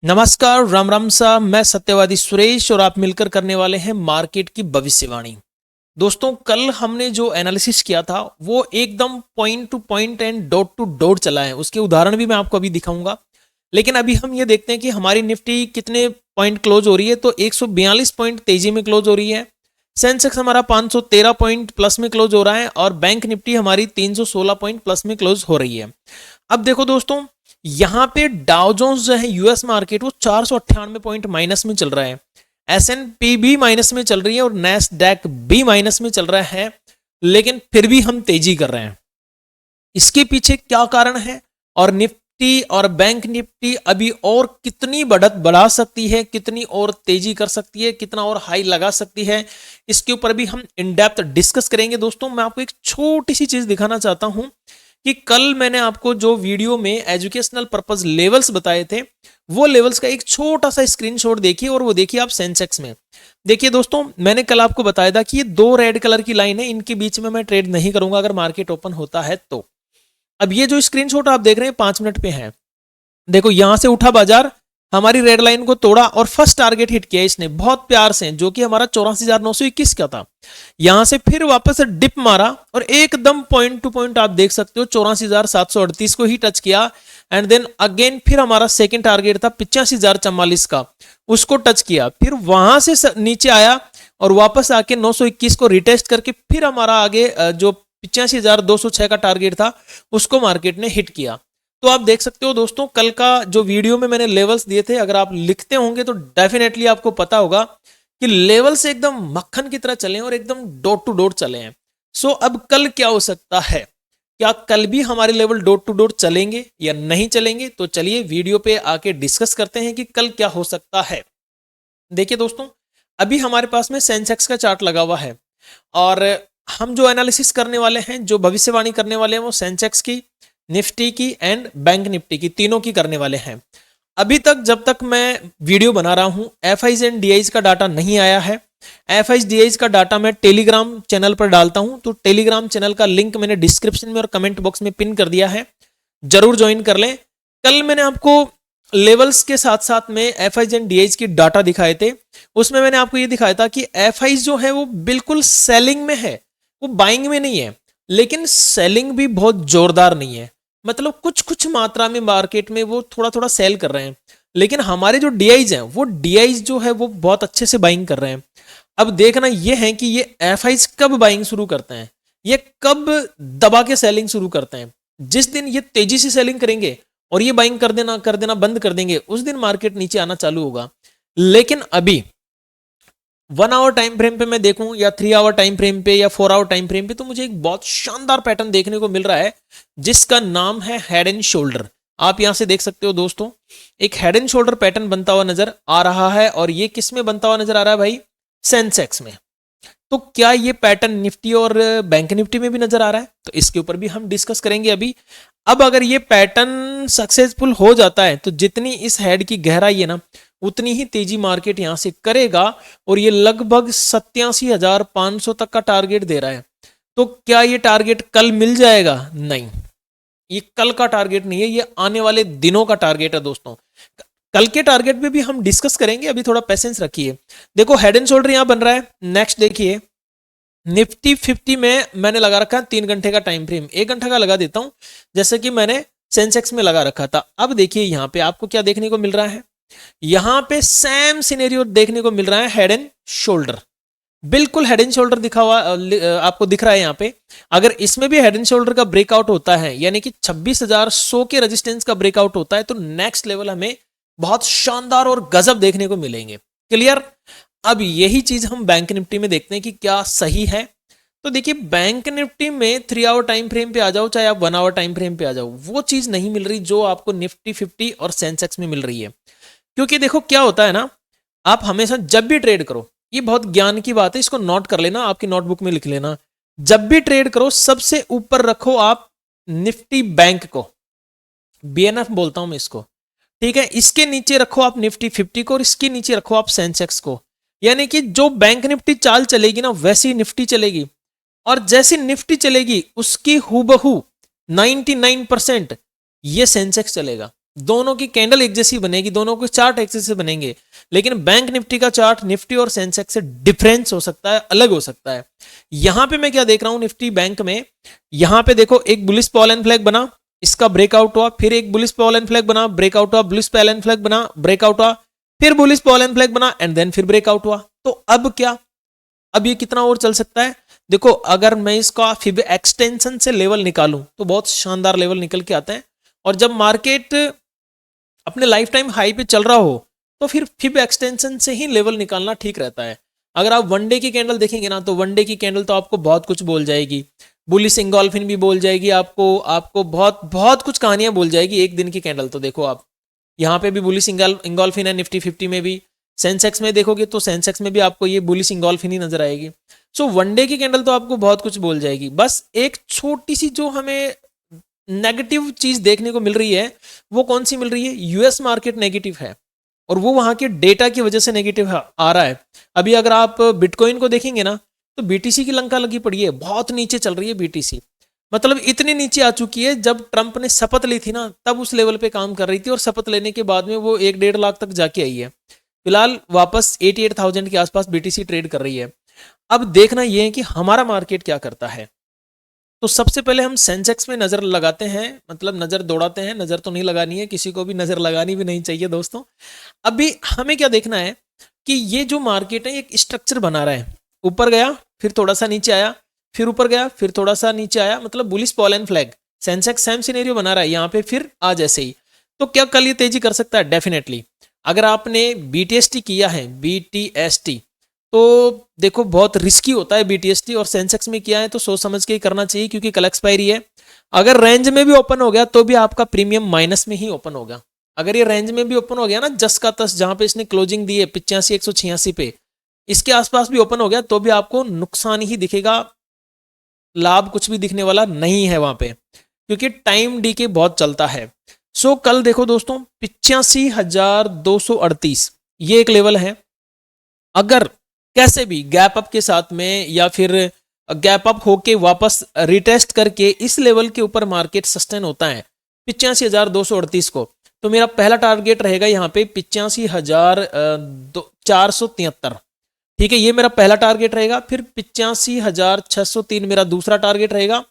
नमस्कार, राम राम सा। मैं सत्यवादी सुरेश और आप मिलकर करने वाले हैं मार्केट की भविष्यवाणी। दोस्तों, कल हमने जो एनालिसिस किया था वो एकदम point two point and dot to dot चला है। उसके उदाहरण भी मैं आपको अभी दिखाऊंगा। लेकिन अभी हम ये देखते हैं कि हमारी निफ्टी कितने पॉइंट क्लोज हो रही है। तो 142 पॉइंट तेजी में क्लोज हो रही है। सेंसेक्स हमारा 513 पॉइंट प्लस में क्लोज हो रहा है और बैंक निफ्टी हमारी 316 पॉइंट प्लस में क्लोज हो रही है। अब देखो दोस्तों, यहां पे डाउ जोन्स जो है यूएस मार्केट वो 498 पॉइंट माइनस में चल रहा है। एसएनपी भी माइनस में चल रही है और नैस्डैक भी माइनस में चल रहा है। लेकिन फिर भी हम तेजी कर रहे हैं। इसके पीछे क्या कारण है और निफ्टी और बैंक निफ्टी अभी और कितनी बढ़त बढ़ा सकती है, कितनी और तेजी कर सकती है, कितना और हाई लगा सकती है, इसके ऊपर भी हम इन डेप्थ डिस्कस करेंगे। दोस्तों, मैं आपको एक छोटी सी चीज दिखाना चाहता हूं कि कल मैंने आपको जो वीडियो में एजुकेशनल पर्पस लेवल्स बताए थे वो लेवल्स का एक छोटा सा स्क्रीनशॉट देखिए और वो देखिए आप सेंसेक्स में। देखिए दोस्तों, मैंने कल आपको बताया था कि ये दो रेड कलर की लाइन है, इनके बीच में मैं ट्रेड नहीं करूंगा अगर मार्केट ओपन होता है तो। अब ये जो स्क्रीनशॉट आप देख रहे हैं 5 मिनट पे है। देखो, यहां से उठा बाजार, हमारी रेड लाइन को तोड़ा और फर्स्ट टारगेट हिट किया इसने बहुत प्यार से, जो कि हमारा 84,921 का था। यहां से फिर वापस डिप मारा और एकदम पॉइंट टू पॉइंट आप देख सकते हो 84,738 को ही टच किया। एंड देन अगेन फिर हमारा सेकंड टारगेट था 85,044 का, उसको टच किया। फिर वहां से नीचे आया और वापस आके 921 को रिटेस्ट करके फिर हमारा आगे जो 85,206 का टारगेट था उसको मार्केट ने हिट किया। तो आप देख सकते हो दोस्तों, कल का जो वीडियो में मैंने लेवल्स दिए थे, अगर आप लिखते होंगे तो डेफिनेटली आपको पता होगा कि लेवल्स एकदम मक्खन की तरह चले और एकदम डॉट टू डॉट चले हैं। सो अब कल क्या हो सकता है? क्या कल भी हमारे लेवल डॉट टू डॉट चलेंगे या नहीं चलेंगे? तो चलिए वीडियो पे आके डिस्कस करते हैं कि कल क्या हो सकता है। देखिए दोस्तों, अभी हमारे पास में सेंसेक्स का चार्ट लगा हुआ है और हम जो एनालिसिस करने वाले हैं, जो भविष्यवाणी करने वाले हैं, वो सेंसेक्स की, निफ्टी की एंड बैंक निफ्टी की, तीनों की करने वाले हैं। अभी तक जब तक मैं वीडियो बना रहा हूं एफआईज एंड डीआईज का डाटा नहीं आया है। एफआईज डीआईज का डाटा मैं टेलीग्राम चैनल पर डालता हूं, तो टेलीग्राम चैनल का लिंक मैंने डिस्क्रिप्शन में और कमेंट बॉक्स में पिन कर दिया है, जरूर ज्वाइन कर लें। कल मैंने आपको लेवल्स के साथ साथ में एफआईज एंड डीआईज की डाटा दिखाए थे। उसमें मैंने आपको ये दिखाया था कि एफआईज जो है वो बिल्कुल सेलिंग में है, वो बाइंग में नहीं है, लेकिन सेलिंग भी बहुत जोरदार नहीं है। मतलब कुछ कुछ मात्रा में मार्केट में वो थोड़ा थोड़ा सेल कर रहे हैं। लेकिन हमारे जो डीआईज हैं, वो डीआईज जो है वो बहुत अच्छे से बाइंग कर रहे हैं। अब देखना ये है कि ये एफआईज कब बाइंग शुरू करते हैं, ये कब दबा के सेलिंग शुरू करते हैं। जिस दिन ये तेजी से सेलिंग करेंगे और ये बाइंग कर देना बंद कर देंगे, उस दिन मार्केट नीचे आना चालू होगा। लेकिन अभी 1 आवर टाइम फ्रेम पे मैं देखूं या 3 आवर टाइम फ्रेम पे या 4 आवर टाइम फ्रेम पे, तो मुझे एक बहुत शानदार पैटर्न देखने को मिल रहा है जिसका नाम है हेड एंड शोल्डर। आप यहां से देख सकते हो दोस्तों, एक हेड एंड शोल्डर पैटर्न बनता हुआ नजर आ रहा है और ये किस में बनता हुआ नजर आ रहा है भाई? सेंसेक्स में। तो क्या ये पैटर्न निफ्टी और बैंक निफ्टी में भी नजर आ रहा है? तो इसके ऊपर भी हम डिस्कस करेंगे अभी। अब अगर ये पैटर्न सक्सेसफुल हो जाता है तो जितनी इस हेड की गहराई है ना, उतनी ही तेजी मार्केट यहां से करेगा और ये लगभग 87,500 तक का टारगेट दे रहा है। तो क्या ये टारगेट कल मिल जाएगा? नहीं, ये कल का टारगेट नहीं है, ये आने वाले दिनों का टारगेट है दोस्तों। कल के टारगेट पे भी हम डिस्कस करेंगे, अभी थोड़ा पेशेंस रखिए। देखो, हेड एंड शोल्डर यहां बन रहा है। नेक्स्ट देखिए, निफ्टी 50 में मैंने लगा रखा है 3 घंटे का टाइम फ्रेम, 1 घंटा का लगा देता हूं जैसे कि मैंने सेंसेक्स में लगा रखा था। अब देखिए यहां पे आपको क्या देखने को मिल रहा है, यहां पे सेम सिनेरियो देखने को मिल रहा है, हेड एंड शोल्डर। बिल्कुल हेड एंड शोल्डर दिखा हुआ आपको दिख रहा है यहाँ पे। अगर इसमें भी हेड एंड शोल्डर का ब्रेकआउट होता है, यानी कि 26,100 के रेजिस्टेंस का ब्रेकआउट होता है, तो नेक्स्ट लेवल हमें बहुत शानदार और गजब देखने को मिलेंगे। क्लियर? अब यही चीज हम बैंक निफ्टी में देखते हैं कि क्या सही है। तो देखिए, बैंक निफ्टी में 3 आवर टाइम फ्रेम पे आ जाओ, चाहे आप 1 आवर टाइम फ्रेम पे आ जाओ, वो चीज नहीं मिल रही जो आपको निफ्टी 50 और सेंसेक्स में मिल रही है। क्योंकि देखो क्या होता है ना, आप हमेशा जब भी ट्रेड करो, ये बहुत ज्ञान की बात है, इसको नोट कर लेना, आपकी नोटबुक में लिख लेना। जब भी ट्रेड करो सबसे ऊपर रखो आप निफ्टी बैंक को, बीएनएफ बोलता हूं मैं इसको, ठीक है। इसके नीचे रखो आप निफ्टी 50 को और इसके नीचे रखो आप सेंसेक्स को। यानी कि जो बैंक निफ्टी चाल चलेगी ना, वैसी निफ्टी चलेगी, और जैसी निफ्टी चलेगी उसकी हूबहू 99% ये सेंसेक्स चलेगा। दोनों की कैंडल एक जैसी बनेगी, दोनों के चार्ट एक जैसे बनेंगे, लेकिन बैंक निफ्टी का चार्ट निफ्टी और सेंसेक्स से डिफरेंस हो सकता है, अलग हो सकता है। यहां पे मैं क्या देख रहा हूं निफ्टी बैंक में, यहां पे देखो एक बुलिश पॉलन फ्लैग बना, इसका ब्रेकआउट हुआ, फिर एक बुलिश पॉलन फ्लैग बना, ब्रेकआउट हुआ, बुलिश पॉलन फ्लैग बना, ब्रेकआउट हुआ, फिर बुलिश पॉलन फ्लैग बना एंड देन फिर ब्रेकआउट हुआ। तो अब क्या, अब ये कितना और चल सकता है? देखो अगर मैं इसका फिब एक्सटेंशन से लेवल निकालूं तो बहुत शानदार लेवल निकल के आता है, और जब मार्केट अपने लाइफ टाइम हाई पे चल रहा हो तो फिर फिब एक्सटेंशन से ही लेवल निकालना ठीक रहता है। अगर आप वनडे की कैंडल देखेंगे ना, तो वनडे की कैंडल तो आपको बहुत कुछ बोल जाएगी, बुलिश इंगोल्फिन भी बोल जाएगी आपको, आपको बहुत बहुत कुछ कहानियां बोल जाएगी। एक दिन की कैंडल तो देखो आप, यहाँ पे भी बुलिश इंगोल्फिन है, निफ्टी 50 में भी, सेंसेक्स में देखोगे तो सेंसेक्स में भी आपको ये बुलिश इंगोल्फिन ही नजर आएगी। सो वनडे की कैंडल तो आपको बहुत कुछ बोल जाएगी। बस एक छोटी सी जो हमें नेगेटिव चीज देखने को मिल रही है, वो कौन सी मिल रही है? यूएस मार्केट नेगेटिव है, और वो वहां के डेटा की वजह से नेगेटिव आ रहा है। अभी अगर आप बिटकॉइन को देखेंगे ना, तो बीटीसी की लंका लगी पड़ी है, बहुत नीचे चल रही है बीटीसी, मतलब इतनी नीचे आ चुकी है, जब ट्रंप ने शपथ ली थी ना तब उस लेवल पे काम कर रही थी, और शपथ लेने के बाद में वो 1-1.5 लाख तक जाके आई है। फिलहाल वापस 88,000 के आसपास बीटीसी ट्रेड कर रही है। अब देखना यह है कि हमारा मार्केट क्या करता है। तो सबसे पहले हम सेंसेक्स में नजर लगाते हैं, मतलब नजर दौड़ाते हैं, नजर तो नहीं लगानी है, किसी को भी नजर लगानी भी नहीं चाहिए दोस्तों। अभी हमें क्या देखना है कि ये जो मार्केट है एक स्ट्रक्चर बना रहा है, ऊपर गया फिर थोड़ा सा नीचे आया, फिर ऊपर गया फिर थोड़ा सा नीचे आया, मतलब bullish pollen flag. Sensex same scenario बना रहा है यहाँ पे, फिर आज ऐसे ही। तो क्या कल ये तेजी कर सकता है? डेफिनेटली। अगर आपने बीटीएसटी किया है, बीटीएसटी, तो देखो बहुत रिस्की होता है बीटीएसटी, और सेंसेक्स में किया है तो सोच समझ के ही करना चाहिए, क्योंकि कल एक्सपायरी है। अगर रेंज में भी ओपन हो गया तो भी आपका प्रीमियम माइनस में ही ओपन होगा। अगर ये रेंज में भी ओपन हो गया ना, जस का तस, जहां पे इसने क्लोजिंग दी है 85-186 पे, इसके आसपास भी ओपन हो गया तो भी आपको नुकसान ही दिखेगा, लाभ कुछ भी दिखने वाला नहीं है वहां पे, क्योंकि टाइम डी के बहुत चलता है। सो कल देखो दोस्तों 85,238 ये एक लेवल है। अगर कैसे भी गैप अप के साथ में या फिर गैप अप होके वापस रिटेस्ट करके इस लेवल के ऊपर मार्केट सस्टेन होता है 85,238 को, तो मेरा पहला टारगेट रहेगा यहाँ पे 85,473। ठीक है, ये मेरा पहला टारगेट रहेगा। फिर 85,603 मेरा दूसरा टारगेट रहेगा,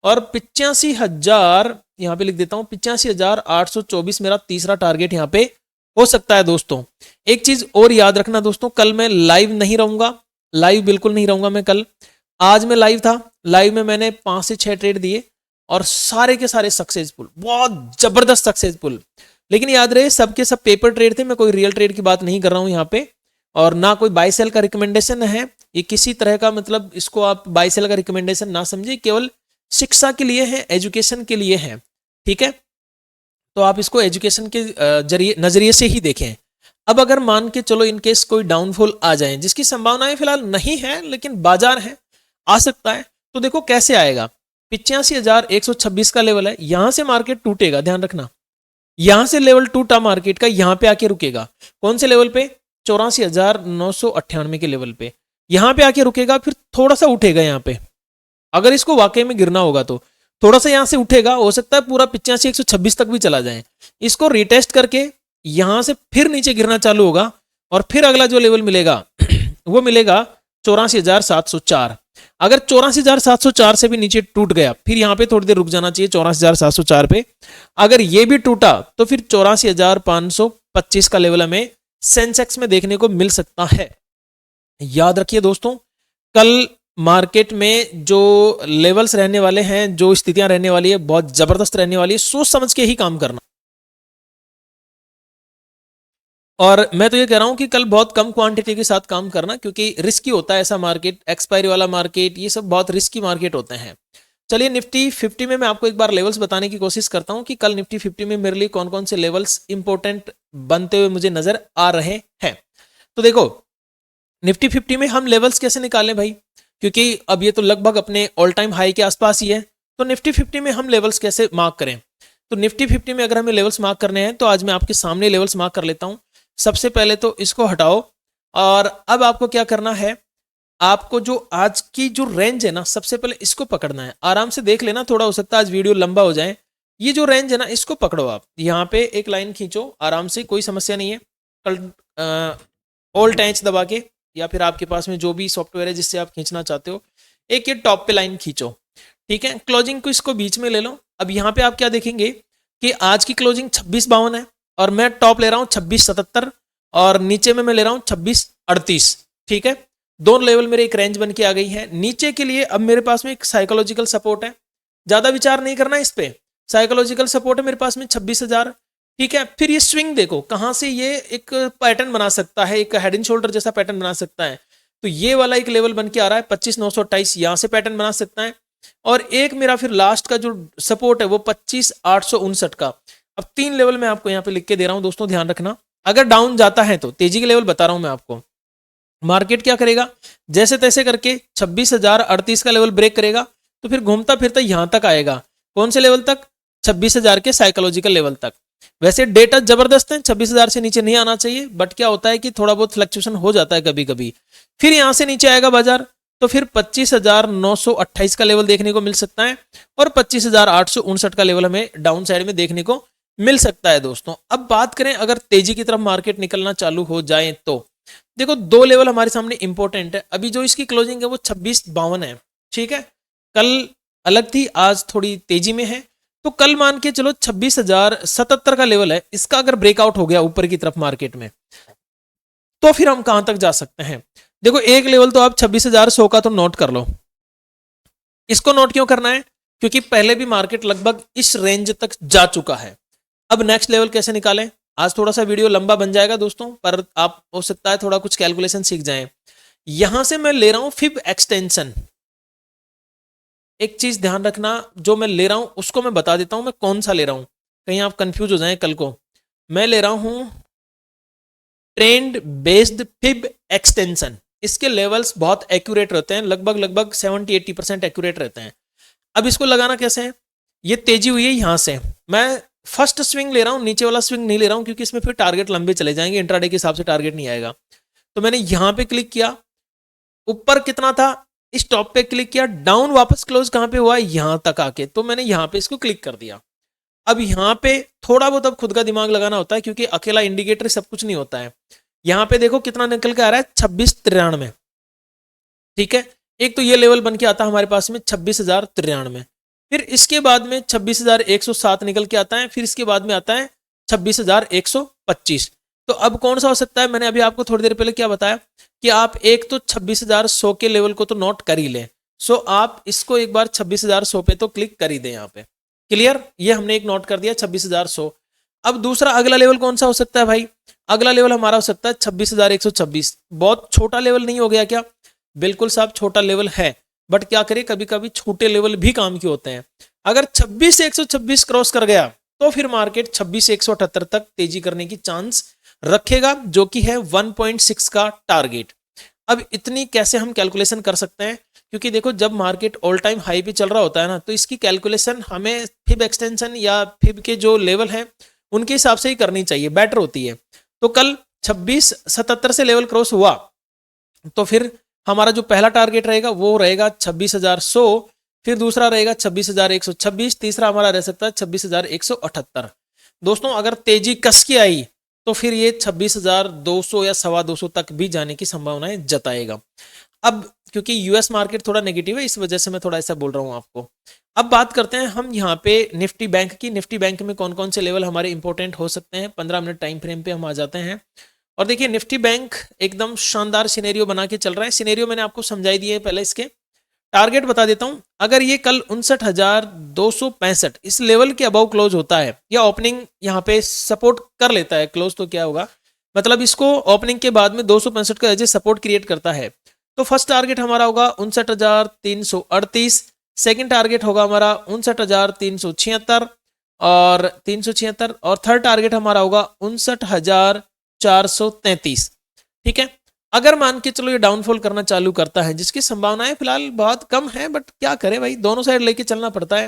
और 85,000 यहाँ पे लिख देता हूँ, 85,824 मेरा तीसरा टारगेट यहाँ पे हो सकता है दोस्तों। एक चीज और याद रखना दोस्तों, कल मैं लाइव नहीं रहूंगा, लाइव बिल्कुल नहीं रहूंगा मैं कल। आज मैं लाइव था, लाइव में मैंने 5 से 6 ट्रेड दिए और सारे के सारे सक्सेसफुल, बहुत जबरदस्त सक्सेसफुल। लेकिन याद रहे सबके सब पेपर ट्रेड थे, मैं कोई रियल ट्रेड की बात नहीं कर रहा हूं यहाँ पे, और ना कोई बाय सेल का रिकमेंडेशन है ये किसी तरह का, मतलब इसको आप बाय सेल का रिकमेंडेशन ना समझिए, केवल शिक्षा के लिए है, एजुकेशन के लिए है। ठीक है, तो आप इसको एजुकेशन के जरिए नजरिए से ही देखें। अब अगर मान के चलो इनकेस कोई डाउनफॉल आ जाए, जिसकी संभावनाएं फिलहाल नहीं है लेकिन बाजार है, आ सकता है, तो देखो कैसे आएगा। 85,126 का लेवल है, यहां से मार्केट टूटेगा, ध्यान रखना, यहां से लेवल टूटा मार्केट का, यहां पे आके रुकेगा। कौन से लेवल पे? 84,998 के लेवल पे, यहां पे आके रुकेगा, फिर थोड़ा सा उठेगा यहाँ पे। अगर इसको वाकई में गिरना होगा तो थोड़ा सा यहां से उठेगा, हो सकता है पूरा 85,126 तक भी चला जाए। इसको रिटेस्ट करके यहां से फिर नीचे गिरना चालू होगा, और फिर अगला जो लेवल मिलेगा वो मिलेगा 84,704। अगर 84,704 से भी नीचे टूट गया, फिर यहां पे थोड़ी देर रुक जाना चाहिए 84,704 पे। अगर ये भी टूटा तो फिर 84,525 का लेवल हमें सेंसेक्स में देखने को मिल सकता है। याद रखिए दोस्तों, कल मार्केट में जो लेवल्स रहने वाले हैं, जो स्थितियां रहने वाली है, बहुत जबरदस्त रहने वाली है, सोच समझ के ही काम करना। और मैं तो ये कह रहा हूं कि कल बहुत कम क्वांटिटी के साथ काम करना, क्योंकि रिस्की होता है ऐसा मार्केट, एक्सपायरी वाला मार्केट, ये सब बहुत रिस्की मार्केट होते हैं। चलिए निफ्टी 50 में मैं आपको एक बार लेवल्स बताने की कोशिश करता हूं कि कल निफ्टी 50 में मेरे लिए कौन कौन से लेवल्स इंपॉर्टेंट बनते हुए मुझे नजर आ रहे हैं। तो देखो निफ्टी 50 में हम लेवल्स कैसे निकालें भाई, क्योंकि अब ये तो लगभग अपने ऑल टाइम हाई के आसपास ही है, तो निफ्टी 50 में हम लेवल्स कैसे मार्क करें। तो निफ्टी 50 में अगर हमें लेवल्स मार्क करने हैं तो आज मैं आपके सामने लेवल्स मार्क कर लेता हूं। सबसे पहले तो इसको हटाओ, और अब आपको क्या करना है, आपको जो आज की जो रेंज है ना, सबसे पहले इसको पकड़ना है। आराम से देख लेना, थोड़ा हो सकता है आज वीडियो लंबा हो जाए, ये जो रेंज है ना इसको पकड़ो आप, यहाँ पे एक लाइन खींचो आराम से, कोई समस्या नहीं है। कल ऑल्ट एच दबा के या फिर आपके पास में जो भी सॉफ्टवेयर है जिससे आप खींचना चाहते हो, एक ये टॉप पे लाइन खींचो, ठीक है। क्लोजिंग को इसको बीच में ले लो। अब यहाँ पे आप क्या देखेंगे कि आज की क्लोजिंग 26.52 है और मैं टॉप ले रहा हूँ 26.77 और नीचे में मैं ले रहा हूँ 26.38, ठीक है। दोनों लेवल मेरे एक रेंज बन के आ गई है। नीचे के लिए अब मेरे पास में एक साइकोलॉजिकल सपोर्ट है, ज्यादा विचार नहीं करना इस पे, साइकोलॉजिकल सपोर्ट है मेरे पास में 26,000, ठीक है। फिर ये स्विंग देखो कहां से ये एक पैटर्न बना सकता है, एक हेड एंड शोल्डर जैसा पैटर्न बना सकता है। तो ये वाला एक लेवल बन के आ रहा है 25,928, यहां से पैटर्न बना सकता है। और एक मेरा फिर लास्ट का जो सपोर्ट है वो 25,859 का। अब 3 लेवल मैं आपको यहाँ पे लिख के दे रहा हूं दोस्तों, ध्यान रखना। अगर डाउन जाता है तो तेजी के लेवल बता रहा हूं मैं आपको, मार्केट क्या करेगा, जैसे तैसे करके 26,038 का लेवल ब्रेक करेगा तो फिर घूमता फिरता यहां तक आएगा। कौन से लेवल तक, 26,000 के साइकोलॉजिकल लेवल तक। वैसे डेटा जबरदस्त है, 26,000 से नीचे नहीं आना चाहिए, बट क्या होता है कि थोड़ा बहुत फ्लक्चुएशन हो जाता है कभी कभी। फिर यहां से नीचे आएगा बाजार तो फिर 25,928 का लेवल देखने को मिल सकता है और 25,859 का लेवल हमें डाउन साइड में देखने को मिल सकता है दोस्तों। अब बात करें अगर तेजी की तरफ मार्केट निकलना चालू हो जाए तो देखो 2 लेवल हमारे सामने इंपॉर्टेंट है। अभी जो इसकी क्लोजिंग है वो 26.52 है, ठीक है। कल अलग थी, आज थोड़ी तेजी में है, तो कल मान के चलो 26,077 का लेवल है, इसका अगर ब्रेकआउट हो गया ऊपर की तरफ मार्केट में तो फिर हम कहां तक जा सकते हैं। देखो एक लेवल तो आप 26,100 का तो नोट कर लो। इसको नोट क्यों करना है, क्योंकि पहले भी मार्केट लगभग इस रेंज तक जा चुका है। अब नेक्स्ट लेवल कैसे निकालें, आज थोड़ा सा वीडियो लंबा बन जाएगा दोस्तों, पर आप हो सकता है थोड़ा कुछ कैलकुलेशन सीख जाएं। यहां से मैं ले रहा हूं फिब एक्सटेंशन। एक चीज ध्यान रखना, जो मैं ले रहा हूं उसको मैं बता देता हूं मैं कौन सा ले रहा हूं, कहीं आप कंफ्यूज हो जाएं कल को। मैं ले रहा हूं ट्रेंड बेस्ड फिब एक्सटेंशन। इसके लेवल्स बहुत एक्यूरेट रहते हैं, लगभग 70-80% एक्यूरेट रहते हैं। अब इसको लगाना कैसे है, ये तेजी हुई है यहां से, मैं फर्स्ट स्विंग ले रहा हूं, नीचे वाला स्विंग नहीं ले रहा हूं क्योंकि इसमें फिर टारगेट लंबे चले जाएंगे, इंट्राडे के हिसाब से टारगेट नहीं आएगा। तो मैंने यहां पे क्लिक किया, ऊपर कितना था, इस टॉप पे क्लिक किया, डाउन वापस क्लोज कहां पे हुआ, यहां तक आके, तो मैंने यहां पे इसको क्लिक कर दिया। अब यहां पे थोड़ा बहुत अब खुद का दिमाग लगाना होता है क्योंकि अकेला इंडिकेटर सब कुछ नहीं होता है। यहां पे देखो कितना निकल के आ रहा है 2693, ठीक है। एक तो ये लेवल बन के आता है हमारे पास में 26,093, फिर इसके बाद में 26,107 निकल के आता है, फिर इसके बाद में आता है 26,125। तो अब कौन सा हो सकता है, मैंने अभी आपको थोड़ी देर पहले क्या बताया कि आप एक तो 26,100 के लेवल को तो नोट कर ही लें। सो आप इसको एक बार 26,100 पे तो क्लिक कर ही दें यहाँ पे, क्लियर। ये हमने एक नोट कर दिया 26,100। अब दूसरा अगला लेवल कौन सा हो सकता है भाई, अगला लेवल हमारा हो सकता है 26,126। बहुत छोटा लेवल नहीं हो गया क्या, बिल्कुल साहब छोटा लेवल है, बट क्या करें कभी कभी छोटे लेवल भी काम के होते हैं। अगर 26,126 क्रॉस कर गया तो फिर मार्केट 26,178 तक तेजी करने की चांस रखेगा, जो कि है 1.6 का टारगेट। अब इतनी कैसे हम कैलकुलेशन कर सकते हैं, क्योंकि देखो जब मार्केट ऑल टाइम हाई पे चल रहा होता है ना, तो इसकी कैलकुलेशन हमें फिब एक्सटेंशन या फिब के जो लेवल हैं उनके हिसाब से ही करनी चाहिए, बेटर होती है। तो कल 26,77 से लेवल क्रॉस हुआ तो फिर हमारा जो पहला टारगेट रहेगा वो रहेगा 26,100, फिर दूसरा रहेगा 26,126, तीसरा हमारा रह सकता है 26,178। दोस्तों अगर तेजी कस के आई तो फिर ये 26,200 या 225 तक भी जाने की संभावनाएं जताएगा। अब क्योंकि यूएस मार्केट थोड़ा नेगेटिव है, इस वजह से मैं थोड़ा ऐसा बोल रहा हूं आपको। अब बात करते हैं हम यहाँ पे निफ्टी बैंक की। निफ्टी बैंक में कौन कौन से लेवल हमारे इंपॉर्टेंट हो सकते हैं, 15 मिनट टाइम फ्रेम पे हम आ जाते हैं। और देखिए निफ्टी बैंक एकदम शानदार सिनेरियो बना के चल रहा है। सिनेरियो मैंने आपको समझाई दी है पहले, इसके टारगेट बता देता हूं। अगर ये कल 59,265 इस लेवल के अबव क्लोज होता है या ओपनिंग यहाँ पे सपोर्ट कर लेता है, क्लोज तो क्या होगा मतलब इसको ओपनिंग के बाद में 265 का एज सपोर्ट क्रिएट करता है, तो फर्स्ट टारगेट हमारा होगा 59,338, सेकंड टारगेट होगा हमारा 59,376 और 376, और थर्ड टारगेट हमारा होगा 59,433, ठीक है। अगर मान के चलो ये डाउनफॉल करना चालू करता है, जिसकी संभावनाएं फिलहाल बहुत कम है, बट क्या करें भाई, दोनों साइड लेके चलना पड़ता है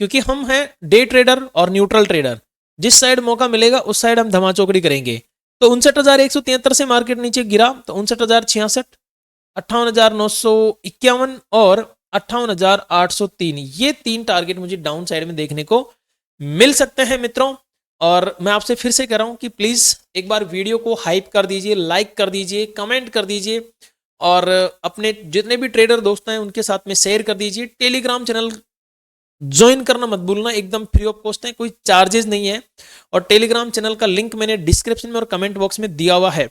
क्योंकि हम हैं डे ट्रेडर और न्यूट्रल ट्रेडर। जिस साइड मौका मिलेगा उस साइड हम धमाचौकड़ी करेंगे। तो 59,173 से मार्केट नीचे गिरा तो 59,066, 58,951 और 58,803, ये 3 टारगेट मुझे डाउन साइड में देखने को मिल सकते हैं मित्रों। और मैं आपसे फिर से कह रहा हूं कि प्लीज एक बार वीडियो को हाइप कर दीजिए, लाइक कर दीजिए, कमेंट कर दीजिए और अपने जितने भी ट्रेडर दोस्त हैं उनके साथ में शेयर कर दीजिए। टेलीग्राम चैनल ज्वाइन करना मत भूलना, एकदम फ्री ऑफ कॉस्ट है, कोई चार्जेस नहीं है। और टेलीग्राम चैनल का लिंक मैंने डिस्क्रिप्शन में और कमेंट बॉक्स में दिया हुआ है,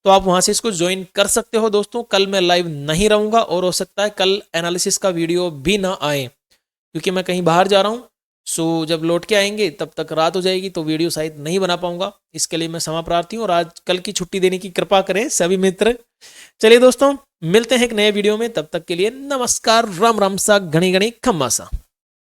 तो आप वहां से इसको ज्वाइन कर सकते हो दोस्तों। कल मैं लाइव नहीं रहूंगा और हो सकता है कल एनालिसिस का वीडियो भी ना आए, क्योंकि मैं कहीं बाहर जा रहा हूं। सो जब लौट के आएंगे तब तक रात हो जाएगी, तो वीडियो शायद नहीं बना पाऊंगा। इसके लिए मैं क्षमा प्रार्थी हूँ और आज कल की छुट्टी देने की कृपा करें सभी मित्र। चलिए दोस्तों, मिलते हैं एक नए वीडियो में, तब तक के लिए नमस्कार, राम राम सा, घनी घनी खम्मा सा।